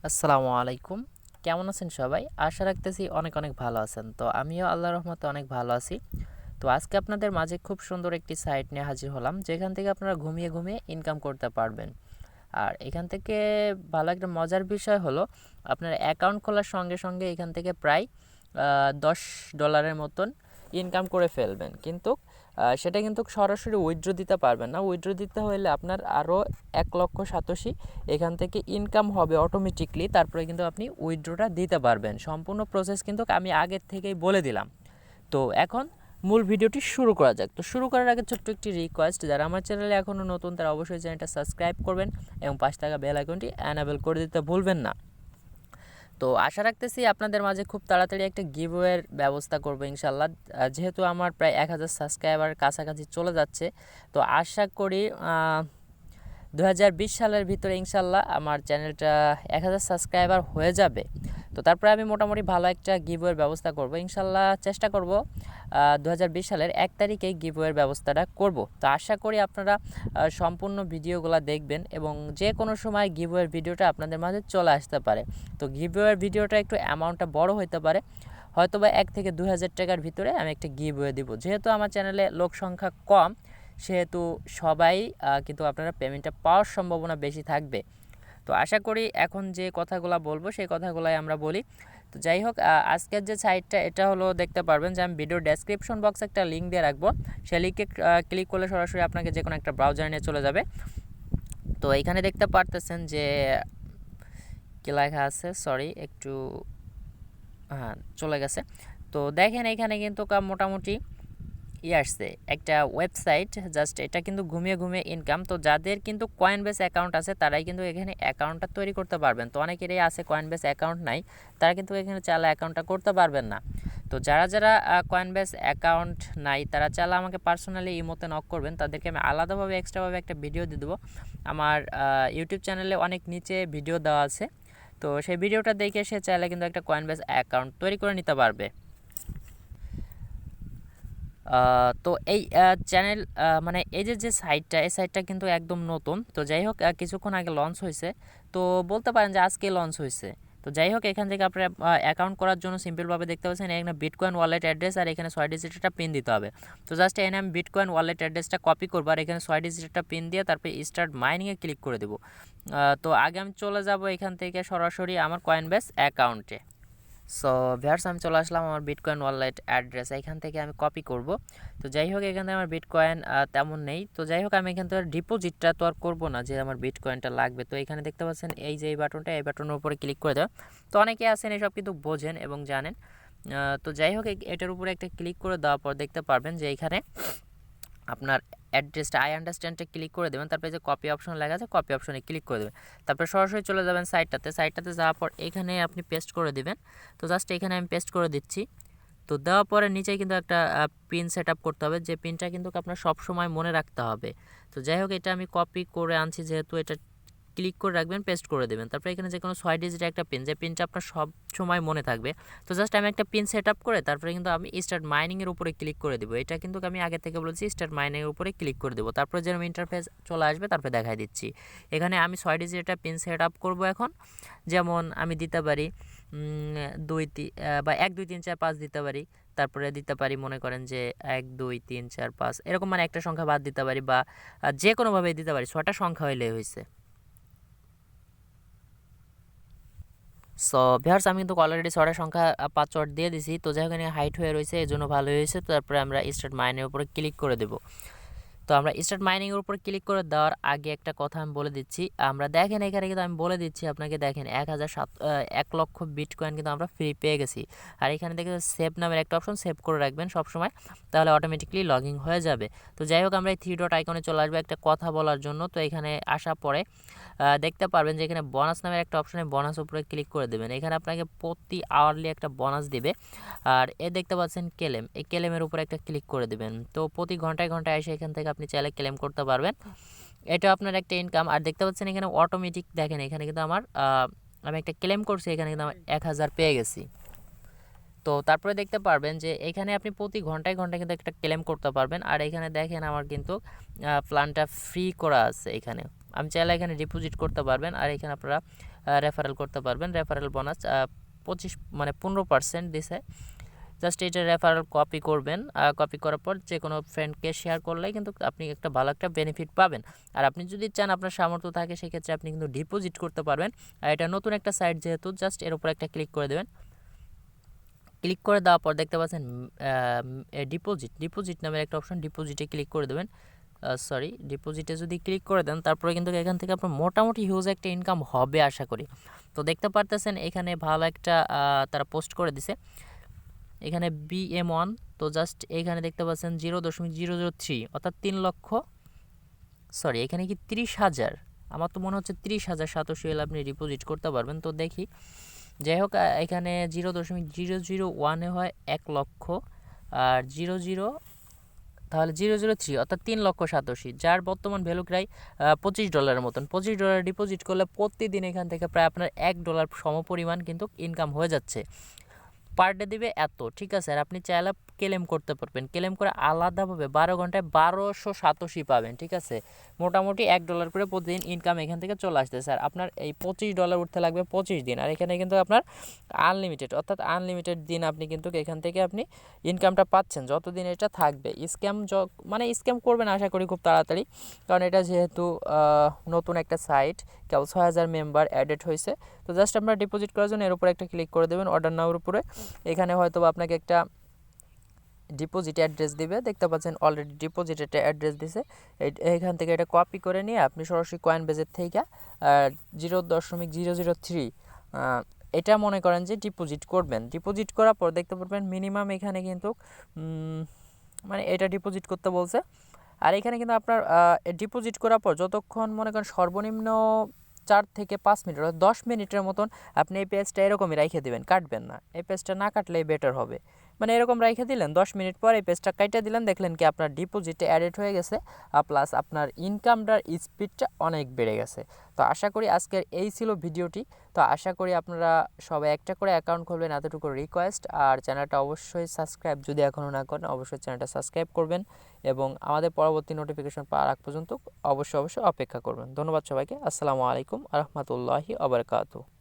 আসসালামু আলাইকুম। কেমন আছেন সবাই? আশা রাখতেছি অনেক অনেক ভালো আছেন। তো আমিও আল্লাহর রহমতে অনেক ভালো আছি। তো আজকে আপনাদের মাঝে খুব সুন্দর একটি সাইট নিয়ে হাজির হলাম, যেখান থেকে আপনারা ঘুমিয়ে ঘুমিয়ে ইনকাম করতে পারবেন। আর এখান থেকে ভালো একটা মজার বিষয় হলো, আপনার অ্যাকাউন্ট খোলার সঙ্গে সঙ্গে এখান থেকে প্রায় $10 মতন ইনকাম করে ফেলবেন। কিন্তু সেটা কিন্তু সরাসরি উইথড্র দিতে পারবেন না। উইথড্র দিতে হলে আপনার আরও 1,87,000 এখান থেকে ইনকাম হবে অটোমেটিকলি। তারপরে কিন্তু আপনি উইথড্রটা দিতে পারবেন। সম্পূর্ণ প্রসেস কিন্তু আমি আগের থেকেই বলে দিলাম। তো এখন মূল ভিডিওটি শুরু করা যাক। তো শুরু করার আগে ছোট্ট একটি রিকোয়েস্ট, যারা আমার চ্যানেলে এখনও নতুন তারা অবশ্যই চ্যানেলটা সাবস্ক্রাইব করবেন এবং পাশে থাকা বেল আইকনটি অ্যানাবেল করে দিতে ভুলবেন না। তো আশা রাখতেছি আপনাদের মাঝে খুব তাড়াতাড়ি একটা গিভওয়ের ব্যবস্থা করবো ইনশাল্লাহ। যেহেতু আমার প্রায় 1000 সাবস্ক্রাইবার কাছাকাছি চলে যাচ্ছে, তো আশা করি 2020 সালের ভিতরে ইনশাল্লাহ আমার চ্যানেলটা 1000 সাবস্ক্রাইবার হয়ে যাবে। তো তারপরে আমি মোটামুটি ভালো একটা গিভওয়ের ব্যবস্থা করব ইনশাল্লাহ। চেষ্টা করব 2020 সালের 1 তারিখে গিভওয়ের ব্যবস্থাটা করব। তো আশা করি আপনারা সম্পূর্ণ ভিডিওগুলো দেখবেন এবং যে কোনো সময় গিভওয়ের ভিডিওটা আপনাদের মাঝে চলে আসতে পারে। তো গিভওয়ের ভিডিওটা একটু অ্যামাউন্টটা বড় হতে পারে, হয়তো বা 1 থেকে 2000 টাকার ভিতরে আমি একটা গিভওয়ে দিব। যেহেতু আমার চ্যানেলে লোক সংখ্যা কম, সেহেতু সবাই কিন্তু আপনারা পেমেন্টটা পাওয়ার সম্ভাবনা বেশি থাকবে। তো আশা করি এখন যে কথাগুলো বলবো সেই কথাগুলাই আমরা বলি। তো যাই হোক, আজকের যে সাইটটা এটা হলো, দেখতে পারবেন যে আমি ভিডিও ডেসক্রিপশন বক্সে একটা লিঙ্ক দিয়ে রাখবো। সেই লিঙ্কে ক্লিক করলে সরাসরি আপনাকে যে কোনো একটা ব্রাউজার নিয়ে চলে যাবে। তো এখানে দেখতে পারতেছেন যে কী লেখা আছে, সরি একটু, হ্যাঁ চলে গেছে। তো দেখেন এখানে কিন্তু মোটামুটি আসছে একটা ওয়েবসাইট, জাস্ট এটা কিন্তু ঘুমিয়ে ঘুমিয়ে ইনকাম। তো যাদের কিন্তু কয়েনবেস অ্যাকাউন্ট আছে তারাই কিন্তু এখানে অ্যাকাউন্টটা তৈরি করতে পারবেন। তো অনেকেরই আছে কয়েনবেস অ্যাকাউন্ট নাই, তারা কিন্তু এখানে চাইলে অ্যাকাউন্টটা করতে পারবেন না। তো যারা যারা কয়েনবেস অ্যাকাউন্ট নাই তারা চাইলে আমাকে পার্সোনালি ইমোতে নক করবেন, তাদেরকে আমি আলাদাভাবে এক্সট্রাভাবে একটা ভিডিও দিয়ে দেবো। আমার ইউটিউব চ্যানেলে অনেক নিচে ভিডিও দেওয়া আছে, তো সেই ভিডিওটা দেখে সে চাইলে কিন্তু একটা কয়েনবেস অ্যাকাউন্ট তৈরি করে নিতে পারবে। তো এই চ্যানেল মানে এই যে সাইটটা, এই সাইটটা কিন্তু একদম নতুন। তো যাই হোক, কিছুক্ষণ আগে লঞ্চ হয়েছে, তো বলতে পারেন যে আজকে লঞ্চ হয়েছে। তো যাই হোক, এখান থেকে আপনার অ্যাকাউন্ট করার জন্য সিম্পলভাবে দেখতে পাচ্ছেন এখানে বিটকয়েন ওয়ালেট অ্যাড্রেস আর এখানে 6 ডিজিটের পিন দিতে হবে। তো জাস্ট এখানে আমি বিটকয়েন ওয়ালেট অ্যাড্রেসটা কপি করবো আর এখানে 6 ডিজিটের পিন দিয়ে তারপরে স্টার্ট মাইনিংয়ে ক্লিক করে দেবো। তো আগে আমি চলে যাব এখান থেকে সরাসরি আমার কয়েনবেস অ্যাকাউন্টে। সো ভিউয়ার্স, আমি চলে আসলাম আমার বিটকয়েন ওয়ালেট অ্যাড্রেস, এখান থেকে আমি কপি করব। তো যাই হোক, এখানে আমার বিটকয়েন তেমন নেই। তো যাই হোক, আমি এখান থেকে ডিপোজিটটা তো আর করবো না, যে আমার বিটকয়েনটা লাগবে। তো এখানে দেখতে পাচ্ছেন এই যে এই বাটনটা, এই বাটনের উপরে ক্লিক করে দেওয়া। তো অনেকে আছেন এসব কিন্তু বোঝেন এবং জানেন। তো যাই হোক, এটার উপরে একটা ক্লিক করে দেওয়ার পর দেখতে পারবেন যে এখানে আপনার অ্যাড্রেসটা আই আন্ডারস্ট্যান্ডে ক্লিক করে দেবেন। তারপরে যে কপি অপশন লেখা আছে, কপি অপশনে ক্লিক করে দেবেন। তারপরে সরাসরি চলে যাবেন সাইটটাতে যাওয়ার পর এখানে আপনি পেস্ট করে দিবেন। তো জাস্ট এখানে আমি পেস্ট করে দিচ্ছি। তো দেওয়ার পরে নিচে কিন্তু একটা পিন সেট আপ করতে হবে, যে পিনটা কিন্তু আপনার সব সময় মনে রাখতে হবে। তো যাই হোক, এটা আমি কপি করে আনছি, যেহেতু এটা ক্লিক করে রাখবেন, পেস্ট করে দেবেন। তারপরে এখানে যে কোনো 6 ডিজিটের একটা পিন, যে পিনটা আপনার সব সময় মনে থাকবে। তো জাস্ট আমি একটা পিন সেট আপ করে তারপরে কিন্তু আমি স্টার্ট মাইনিংয়ের উপরে ক্লিক করে দেবো। এটা কিন্তু আমি আগে থেকে বলেছি, স্টার্ট মাইনিংয়ের উপরে ক্লিক করে দেবো। তারপরে যেরকম ইন্টারফেস চলে আসবে তারপরে দেখাই দিচ্ছি। এখানে আমি 6 ডিজিটের একটা পিন সেট আপ করবো এখন। যেমন আমি দিতে পারি 1 2 3 4 5 দিতে পারি। তারপরে দিতে পারি, মনে করেন যে 1 2 3 4 5 এরকম, মানে একটা সংখ্যা বাদ দিতে পারি, বা যে কোনোভাবে দিতে পারি। 6টা সংখ্যা হইলে হয়েছে। সো ভিউয়ার্স, আমি কিন্তু অলরেডি 6টা সংখ্যা পাসওয়ার্ড দিয়ে দিছি। তো যাই হোক, এখানে হাইট হয়ে রয়েছে, এই জন্য ভালো হয়েছে। তো তারপরে আমরা স্টার্ট মাইনের উপরে ক্লিক করে দেবো। তো আমরা স্টার্ট মাইনিংয়ের উপর ক্লিক করে দেওয়ার আগে একটা কথা আমি বলে দিচ্ছি। আমরা দেখেন এখানে কিন্তু আমি বলে দিচ্ছি আপনাকে, দেখেন 1 লক্ষ বিটকয়েন কিন্তু আমরা ফ্রি পেয়ে গেছি। আর এখানে দেখে সেভ নামের একটা অপশন, সেভ করে রাখবেন সবসময়, তাহলে অটোমেটিকলি লগ ইন হয়ে যাবে। তো যাই হোক, আমরা এই 3 ডট আইকনে চলে আসবো একটা কথা বলার জন্য। তো এখানে আসার পরে দেখতে পারবেন যে এখানে বোনাস নামের একটা অপশনে বোনাস উপরে ক্লিক করে দেবেন। এখানে আপনাকে প্রতি আওয়ারলি একটা বোনাস দিবে। আর দেখতে পাচ্ছেন ক্লেম, এই ক্লেমের উপরে একটা ক্লিক করে দেবেন। তো প্রতি ঘন্টায় ঘন্টায় এসে এখান থেকে আপনি চাইলে ক্লেম করতে পারবেন। এটা আপনার একটা ইনকাম। আর দেখতে পাচ্ছেন এখানে অটোমেটিক, দেখেন এখানে কিন্তু আমার আমি একটা ক্লেম করছি, এখানে কিন্তু আমার 1000 পেয়ে গেছি। তো তারপরে দেখতে পারবেন যে এখানে আপনি প্রতি ঘন্টায় ঘন্টায় কিন্তু একটা ক্লেম করতে পারবেন। আর এখানে দেখেন আমার কিন্তু প্ল্যানটা ফ্রি করা আছে এখানে। আমি চাইলে এখানে ডিপোজিট করতে পারবেন, আর এখানে আপনারা রেফারেল করতে পারবেন। রেফারেল বোনাস 15% দিছে। জাস্ট এটা রেফারেল কপি করবেন, কপি করার পর যে কোনো ফ্রেন্ডকে শেয়ার করলেই কিন্তু আপনি একটা ভালো একটা বেনিফিট পাবেন। আর আপনি যদি চান আপনার সামর্থ্য থাকে সেক্ষেত্রে আপনি কিন্তু ডিপোজিট করতে পারবেন। আর এটা নতুন একটা সাইট যেহেতু জাস্ট এর উপর একটা ক্লিক করে দেবেন। ক্লিক করে দেওয়ার পর দেখতে পাচ্ছেন ডিপোজিট নামের একটা অপশন, ডিপোজিটে ক্লিক করে দেবেন। ডিপোজিটে যদি ক্লিক করে দেন তারপরে কিন্তু এখান থেকে আপনার মোটামুটি হিউজ একটা ইনকাম হবে আশা করি। তো দেখতে পারতেছেন এখানে ভালো একটা তারা পোস্ট করে দিছে এখানে BM1। তো জাস্ট এখানে দেখতে পাচ্ছেন 0.003 অর্থাৎ 3 লক্ষ, এখানে কি 30,000, আমার তো মনে হচ্ছে 30,000 সাতোশি হলে আপনি ডিপোজিট করতে পারবেন। তো দেখি, যাই হোক এখানে 0.001-এ হয় 1 লক্ষ, আর 00 তাহলে 003 অর্থাৎ 3 লক্ষ সাতোশি, যার বর্তমান ভ্যালু প্রায় $25 মতন। $25 ডিপোজিট করলে প্রতিদিন এখান থেকে প্রায় আপনার $1 সমপরিমাণ কিন্তু ইনকাম হয়ে যাচ্ছে। পার ডে দিবে এত, ঠিক আছে। আর আপনি চাইলে ক্লেম করতে পারবেন, ক্লেম করে আলাদাভাবে 12 ঘন্টায় 1200 সাতোশি পাবেন, ঠিক আছে। মোটামুটি $1 করে প্রতিদিন ইনকাম এখান থেকে চলে আসতেছে। আর আপনার এই $25 উঠতে লাগবে 25 দিন। আর এখানে কিন্তু আপনার আনলিমিটেড, অর্থাৎ আনলিমিটেড দিন আপনি কিন্তু এখান থেকে আপনি ইনকামটা পাচ্ছেন যতদিন এটা থাকবে। স্ক্যাম করবেন আশা করি খুব তাড়াতাড়ি, কারণ এটা যেহেতু নতুন একটা সাইট, কেবল 6,000 মেম্বার অ্যাডেড হয়েছে। তো জাস্ট আপনারা ডিপোজিট করার জন্য এর উপরে একটা ক্লিক করে দেবেন, অর্ডার নাওর উপরে। এখানে হয়তো আপনাকে একটা ডিপোজিট অ্যাড্রেস দিবে, দেখতে পাচ্ছেন অলরেডি ডিপোজিট একটা অ্যাড্রেস দিছে। এখান থেকে এটা কপি করে নিয়ে আপনি সরাসরি কয়েন বেজের থেকে 0.003 এটা মনে করেন যে ডিপোজিট করবেন। ডিপোজিট করার পর দেখতে পারবেন মিনিমাম এখানে কিন্তু এটা ডিপোজিট করতে বলছে। আর এখানে কিন্তু আপনার ডিপোজিট করার পর যতক্ষণ মনে করেন সর্বনিম্ন 4 থেকে 5 মিনিট অর্থাৎ 10 মিনিটের মতন আপনি এই পেজটা এরকমই রাইখে দিবেন, কাটবেন না। এই পেজটা না কাটলেই বেটার হবে। এরকম রাইখে দিলেন, 10 মিনিট পর এই পেজটা কাইটে দিলেন, দেখলেন কি আপনার ডিপোজিটে অ্যাডেড হয়ে গেছে, প্লাস আপনার ইনকামটার স্পিডটা অনেক বেড়ে গেছে। তো আশা করি আজকের এই ছিল ভিডিওটি। তো আশা করি আপনারা সবাই একটা করে অ্যাকাউন্ট খুলবেন, এতটুকু রিকোয়েস্ট। আর চ্যানেলটা অবশ্যই সাবস্ক্রাইব যদি এখনও না করেন অবশ্যই চ্যানেলটা সাবস্ক্রাইব করবেন, এবং আমাদের পরবর্তী নোটিফিকেশন পাওয়ার আগ পর্যন্ত অবশ্যই অপেক্ষা করবেন। ধন্যবাদ সবাইকে। আসসালামু আলাইকুম আ রহমতুল্লাহি আ বারাকাতুহু।